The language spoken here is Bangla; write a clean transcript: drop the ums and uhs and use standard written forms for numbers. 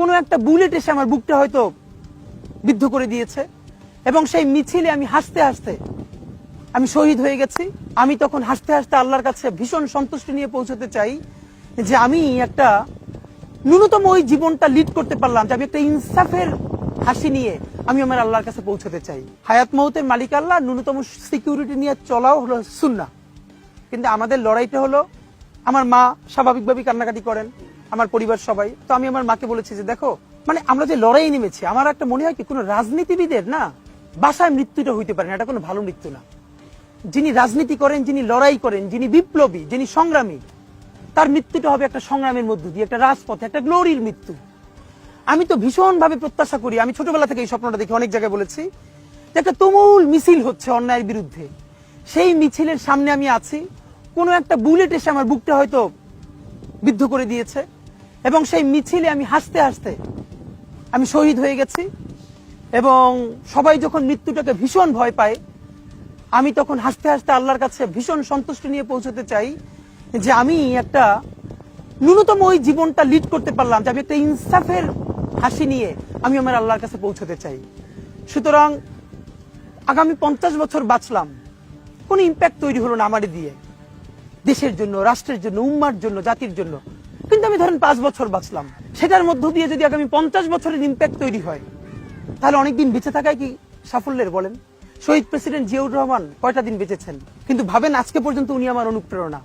কোনো একটা বুলেট এসে আমার বুকটা হয়তো বিদ্ধ করে দিয়েছে এবং সেই মিছিলে আমি হাসতে হাসতে আমি শহীদ হয়ে গেছি। আমি তখন হাসতে হাসতে আল্লাহর কাছে ভীষণ সন্তুষ্টি নিয়ে পৌঁছতে চাই যে আমি একটা ন্যূনতম ওই জীবনটা লিড করতে পারলাম, যে আমি একটা ইনসাফের হাসি নিয়ে আমি আমার আল্লাহর কাছে পৌঁছতে চাই। হায়াত মৌতের মালিক আল্লাহ, ন্যূনতম সিকিউরিটি নিয়ে চলাও হলো সুন্নাহ। কিন্তু আমাদের লড়াইটা হলো, আমার মা স্বাভাবিকভাবেই কান্নাকাটি করেন, আমার পরিবার সবাই। তো আমি আমার মাকে বলেছি যে দেখো, মানে আমরা যে লড়াই নেমেছি, আমার একটা মনে হয় কি কোনো রাজনীতিবিদের না বাসায় মৃত্যুটা হইতে পারে না, এটা কোনো ভালো মৃত্যু না। যিনি রাজনীতি করেন, যিনি লড়াই করেন, যিনি বিপ্লবী, যিনি সংগ্রামী, তার মৃত্যুটা হবে একটা সংগ্রামের মধ্য দিয়ে, একটা রাজপথে, একটা গ্লোরির মৃত্যু। আমি তো ভীষণ ভাবে প্রত্যাশা করি, আমি ছোটবেলা থেকে এই স্বপ্নটা দেখি, অনেক জায়গায় বলেছি যে একটা তুমুল মিছিল হচ্ছে অন্যায়ের বিরুদ্ধে, সেই মিছিলের সামনে আমি আছি, কোনো একটা বুলেট এসে আমার বুকটা হয়তো বিদ্ধ করে দিয়েছে এবং সেই মিছিলে আমি হাসতে হাসতে আমি শহীদ হয়ে গেছি। এবং সবাই যখন মৃত্যুটাকে ভীষণ ভয় পায়, আমি তখন হাসতে হাসতে আল্লাহর কাছে ভীষণ সন্তুষ্টি নিয়ে পৌঁছতে চাই যে আমি একটা ন্যূনতম ওই জীবনটা লিড করতে পারলাম, যে আমি একটা ইনসাফের হাসি নিয়ে আমি আমার আল্লাহর কাছে পৌঁছতে চাই। সুতরাং আগামী 50 বছর বাঁচলাম, কোনো ইম্প্যাক্ট তৈরি হলো না আমারে দিয়ে, দেশের জন্য, রাষ্ট্রের জন্য, উম্মার জন্য, জাতির জন্য। কিন্তু আমি ধরেন 5 বছর বাঁচলাম, সেটার মধ্য দিয়ে যদি আগামী 50 বছরের ইম্প্যাক্ট তৈরি হয়, তাহলে অনেকদিন বেঁচে থাকায় কি সাফল্যের? বলেন, শহীদ প্রেসিডেন্ট জিয়াউর রহমান কয়টা দিন বেঁচেছেন, কিন্তু ভাবেন আজকে পর্যন্ত উনি আমার অনুপ্রেরণা।